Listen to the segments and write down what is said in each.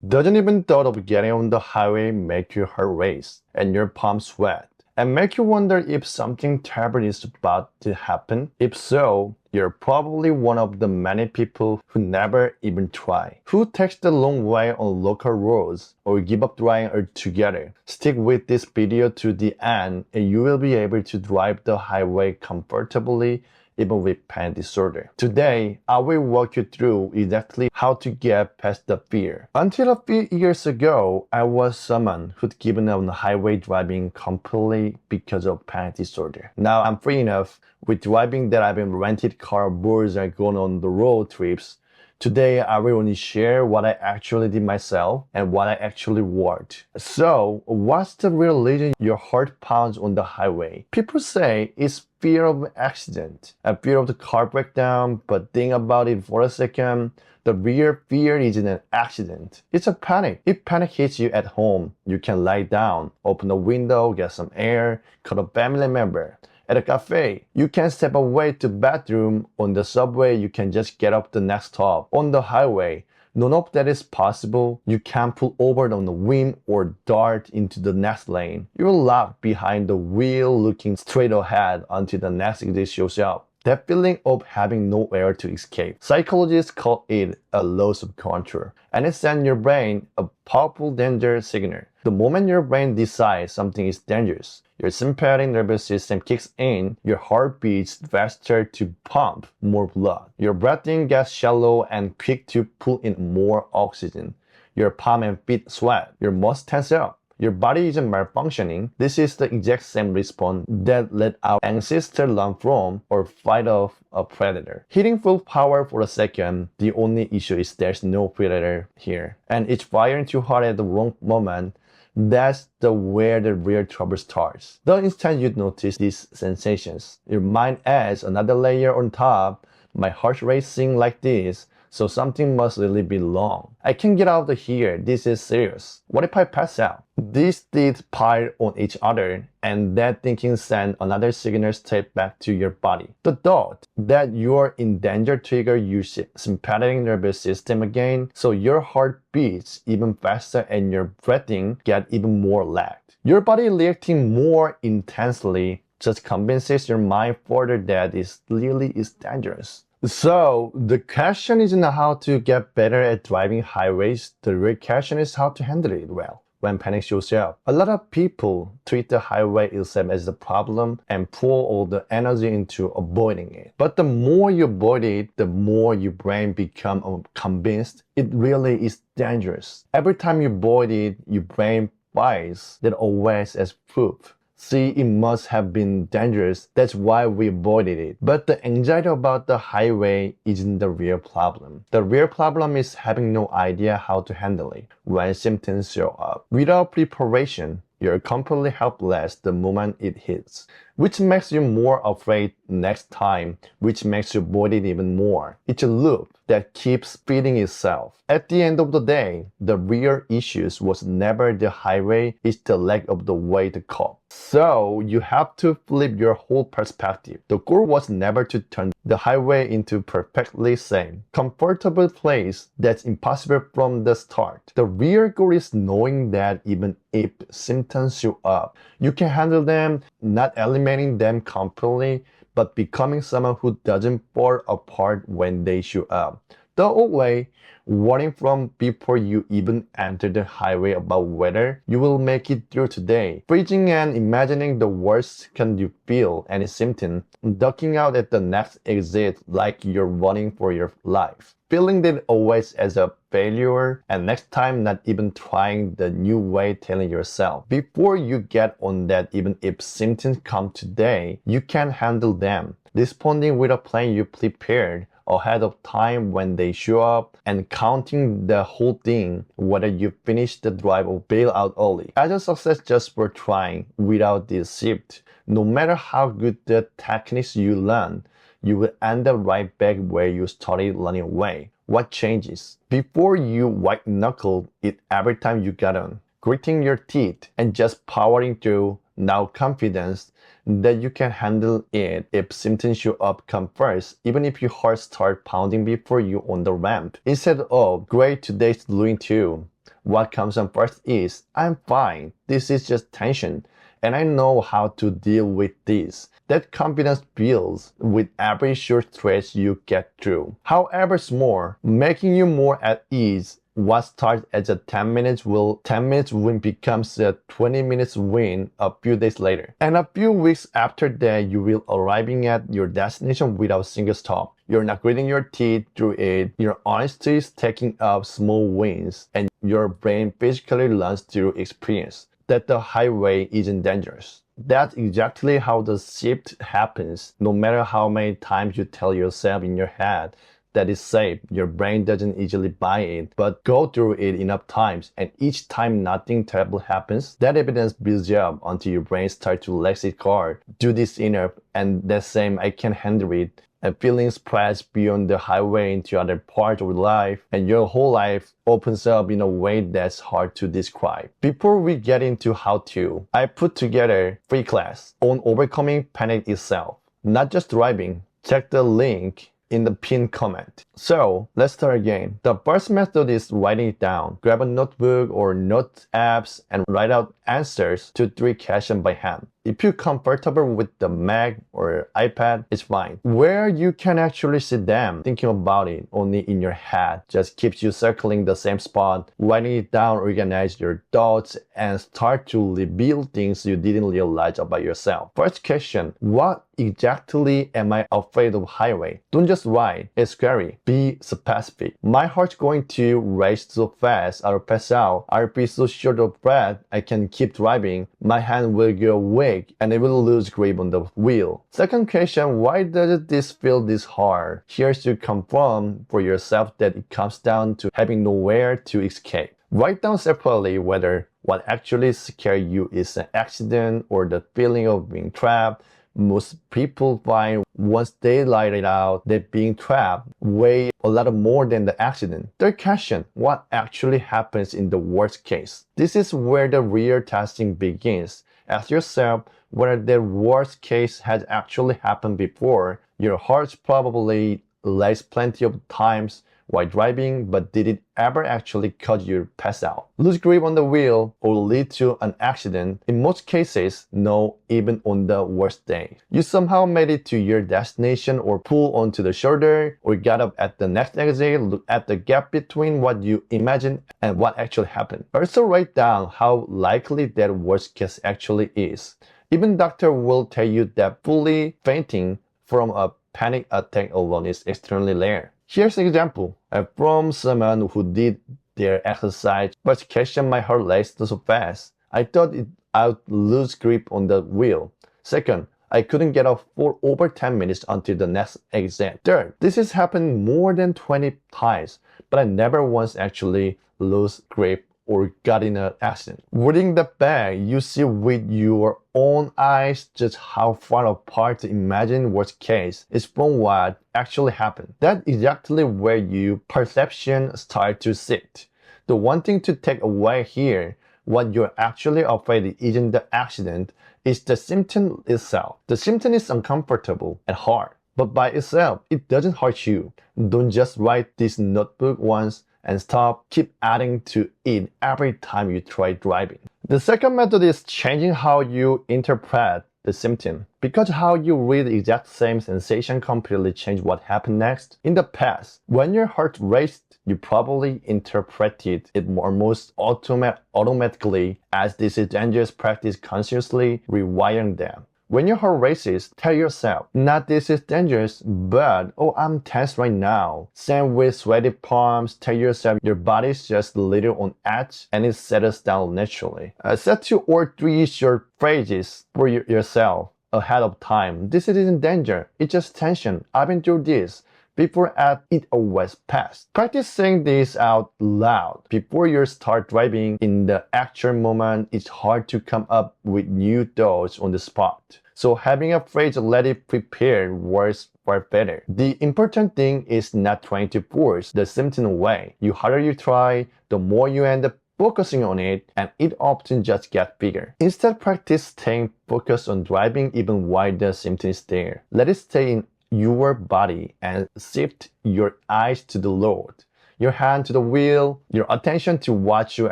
Doesn't even thought of getting on the highway make your heart race and your palms sweat and make you wonder if something terrible is about to happen? If so, you're probably one of the many people who never even try, who takes the long way on local roads or give up driving altogether. Stick with this video to the end and you will be able to drive the highway comfortably even with panic disorder. Today, I will walk you through exactly how to get past the fear. Until a few years ago, I was someone who'd given up on highway driving completely because of panic disorder. Now I'm free enough with driving that I've been rented car boards and gone on the road trips. Today, I will only share what I actually did myself and what I actually worked. So, what's the real reason your heart pounds on the highway? People say it's fear of accident, a fear of the car breakdown, but think about it for a second. The real fear isn't an accident. It's a panic. If panic hits you at home, you can lie down, open a window, get some air, call a family member. At a cafe, you can step away to bathroom. On the subway, you can just get up the next stop. On the highway, none of that is possible. You can't pull over on the whim or dart into the next lane. You're locked behind the wheel looking straight ahead until the next exit shows up. That feeling of having nowhere to escape. Psychologists call it a loss of control, and it sends your brain a powerful danger signal. The moment your brain decides something is dangerous, your sympathetic nervous system kicks in, your heart beats faster to pump more blood. Your breathing gets shallow and quick to pull in more oxygen. Your palm and feet sweat. Your muscles tense up. Your body isn't malfunctioning. This is the exact same response that let our ancestors learn from or fight off a predator. Hitting full power for a second, the only issue is there's no predator here. And it's firing too hard at the wrong moment. That's where the real trouble starts. The instant you notice these sensations, your mind adds another layer on top. My heart racing like this, so something must really be wrong. I can't get out of here, this is serious. What if I pass out? These things pile on each other, and that thinking sends another signal straight back to your body. The thought that you're in danger triggers your sympathetic nervous system again, so your heart beats even faster and your breathing gets even more lagged. Your body reacting more intensely just convinces your mind further that it really is dangerous. So, the question isn't how to get better at driving highways, the real question is how to handle it well when panic shows up. A lot of people treat the highway itself as the problem and pour all the energy into avoiding it. But the more you avoid it, the more your brain becomes convinced it really is dangerous. Every time you avoid it, your brain buys that always as proof. See, it must have been dangerous, that's why we avoided it. But the anxiety about the highway isn't the real problem. The real problem is having no idea how to handle it when symptoms show up. Without preparation, you're completely helpless the moment it hits, which makes you more afraid next time, which makes you avoid it even more. It's a loop that keeps feeding itself. At the end of the day, the real issues was never the highway, it's the lack of the way to cope. So you have to flip your whole perspective. The goal was never to turn the highway into perfectly safe, comfortable place that's impossible from the start. The real goal is knowing that even if symptoms show up, you can handle them, not eliminating them completely, but becoming someone who doesn't fall apart when they show up. The old way, warning from before you even enter the highway about whether you will make it through today. Freezing and imagining the worst can you feel any symptom, ducking out at the next exit like you're running for your life. Feeling that always as a failure, and next time not even trying the new way, telling yourself before you get on that even if symptoms come today, you can handle them. Responding with a plan you prepared ahead of time when they show up, and counting the whole thing, whether you finish the drive or bail out early, as a success just for trying. Without this shift, no matter how good the techniques you learn, you will end up right back where you started running away. What changes? Before you white knuckle it every time you got on, gritting your teeth and just powering through. Now confidence that you can handle it if symptoms show up come first, even if your heart starts pounding before you on the ramp. Instead of, great, today's doing too. what comes on first is, I'm fine, this is just tension, and I know how to deal with this. That confidence builds with every short stretch you get through. However small, making you more at ease. What starts as a 10 minutes win becomes a 20 minutes win a few days later. And a few weeks after that, you will arriving at your destination without a single stop. You're not gritting your teeth through it. Your honesty is taking up small wins, and your brain physically learns through experience that the highway isn't dangerous. That's exactly how the shift happens. No matter how many times you tell yourself in your head that is safe, your brain doesn't easily buy it, but go through it enough times, and each time nothing terrible happens, that evidence builds up until your brain starts to let its guard, do this enough, and that same I can handle it, and feeling spreads beyond the highway into other parts of life, and your whole life opens up in a way that's hard to describe. Before we get into how to, I put together free class on overcoming panic itself, not just driving. Check the link in the pinned comment. So let's start again. The first method is writing it down. Grab a notebook or note apps and write out answers to 3 questions by hand. If you're comfortable with the Mac or iPad, it's fine. Where you can actually see them, thinking about it only in your head just keeps you circling the same spot. Writing it down organize your thoughts and start to reveal things you didn't realize about yourself. First question, what exactly am I afraid of highway? Don't just write, it's scary. Be specific. My heart's going to race so fast, I'll pass out. I'll be so short of breath, I can keep driving. My hand will go weak and it will lose grip on the wheel. Second question, why does this feel this hard? Here's to confirm for yourself that it comes down to having nowhere to escape. Write down separately whether what actually scares you is an accident or the feeling of being trapped. Most people find once they write it out that being trapped weighs a lot more than the accident. Third question, what actually happens in the worst case? This is where the real testing begins. Ask yourself whether the worst case has actually happened before. Your heart's probably raced plenty of times while driving, but did it ever actually cause you to pass out, lose grip on the wheel, or lead to an accident? In most cases, no, even on the worst day. You somehow made it to your destination or pulled onto the shoulder or got up at the next exit, look at the gap between what you imagined and what actually happened. Also write down how likely that worst case actually is. Even doctor will tell you that fully fainting from a panic attack alone is extremely rare. Here's an example from someone who did their exercise. First question, my heart raced so fast. I thought I'd lose grip on the wheel. Second, I couldn't get off for over 10 minutes until the next exit. Third, this has happened more than 20 times, but I never once actually lose grip or got in an accident. Reading the back, you see with your own eyes just how far apart the imagined worst case is from what actually happened. That's exactly where your perception starts to sit. The one thing to take away here, what you're actually afraid isn't the accident, it's the symptom itself. The symptom is uncomfortable and hard, but by itself, it doesn't hurt you. Don't just write this notebook once and stop, keep adding to it every time you try driving. The second method is changing how you interpret the symptom, because how you read the exact same sensation completely change what happened next. In the past, when your heart raced, you probably interpreted it almost automatically as this is dangerous practice, consciously rewiring them. When your heart races, tell yourself, not this is dangerous, but oh, I'm tense right now. Same with sweaty palms, tell yourself your body's just a little on edge and it settles down naturally. Set 2 or 3 short phrases for yourself ahead of time. This isn't danger, it's just tension. I've been through this before and it always passed. Practice saying this out loud before you start driving. In the actual moment, it's hard to come up with new thoughts on the spot. So having a phrase already prepared works far better. The important thing is not trying to force the symptom away. The harder you try, the more you end up focusing on it, and it often just gets bigger. Instead, practice staying focused on driving even while the symptom is there. Let it stay in your body and shift your eyes to the road. your hand to the wheel, your attention to what you're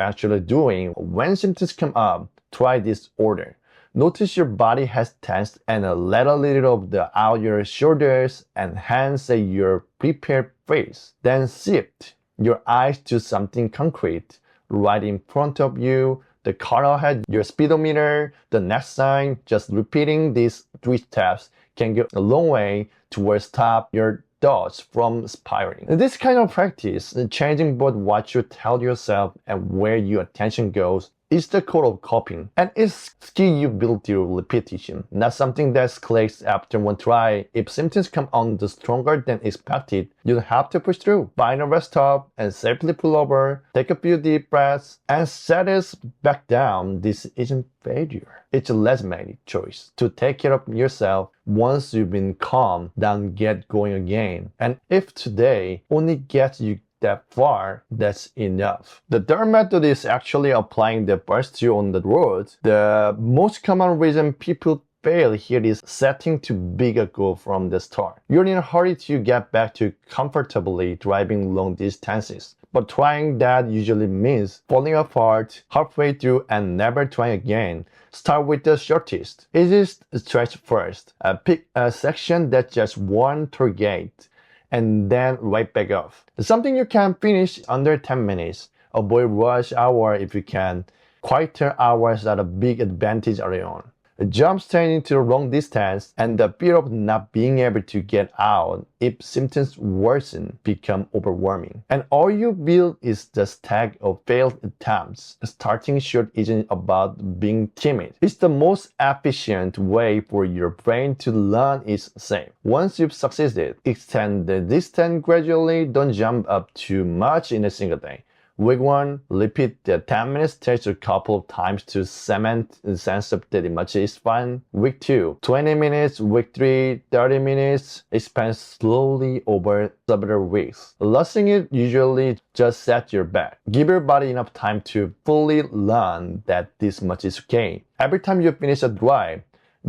actually doing. When symptoms come up, try this order. Notice your body has tensed and let a little of the out your shoulders and hands at your prepared face. Then shift your eyes to something concrete right in front of you. The car ahead, your speedometer, the next sign. Just repeating these 3 steps can go a long way towards stop your thoughts from spiraling. This kind of practice, changing both what you tell yourself and where your attention goes, is the core of coping, and it's skill you build through repetition, not something that clicks after one try. If symptoms come on the stronger than expected, you'll have to push through. Find a rest stop and safely pull over, take a few deep breaths, and set it back down. This isn't failure. It's a legitimate choice to take care of yourself once you've been calm, then get going again. And if today only gets you that far, that's enough. The third method is actually applying the first 2 on the road. The most common reason people fail here is setting too big a goal from the start. You're in a hurry to get back to comfortably driving long distances. But trying that usually means falling apart halfway through and never trying again. Start with the shortest, easiest stretch first. Pick a section that's just one target, and then right back off. Something you can finish under 10 minutes. Avoid rush hour if you can. Quieter hours are a big advantage early on. Jump straight into the long distance, and the fear of not being able to get out if symptoms worsen become overwhelming. And all you build is the stack of failed attempts. Starting short isn't about being timid. It's the most efficient way for your brain to learn its same. Once you've succeeded, extend the distance gradually. Don't jump up too much in a single day. Week 1, repeat the 10-minute stretch a couple of times to cement the sense of that much is fun. Week 2, 20 minutes. Week 3, 30 minutes. Expand slowly over several weeks. Losing it usually just set your back. Give your body enough time to fully learn that this much is okay. Every time you finish a drive,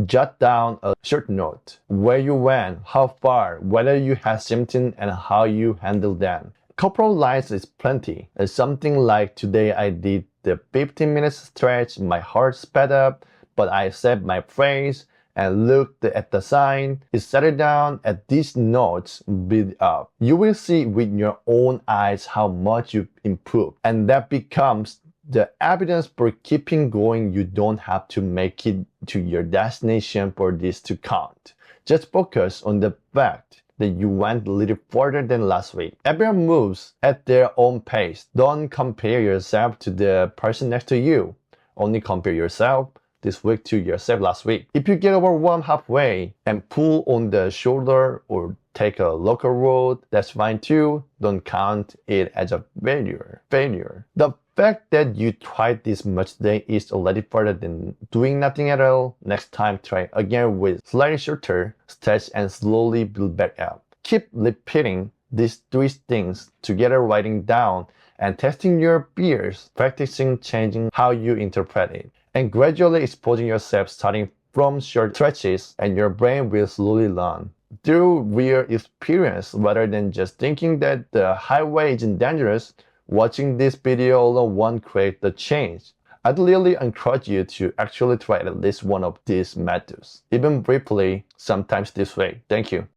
jot down a short note. Where you went, how far, whether you had symptoms, and how you handled them. Couple lines is plenty. Something like, today I did the 15-minute stretch, my heart sped up, but I said my phrase and looked at the sign. It settled down at these notes build up. You will see with your own eyes how much you improved, and that becomes the evidence for keeping going. You don't have to make it to your destination for this to count. Just focus on the fact that you went a little further than last week. Everyone moves at their own pace. Don't compare yourself to the person next to you. Only compare yourself this week to yourself last week. If you get overwhelmed halfway and pull on the shoulder or take a local road, that's fine too. Don't count it as a failure. The fact that you tried this much today is already further than doing nothing at all. Next time, try again with slightly shorter stretch and slowly build back up. Keep repeating these 3 things together, writing down and testing your fears, practicing changing how you interpret it, and gradually exposing yourself starting from short stretches, and your brain will slowly learn through real experience rather than just thinking that the highway isn't dangerous. Watching this video alone won't create the change. I'd really encourage you to actually try at least one of these methods, even briefly, sometimes this way. Thank you.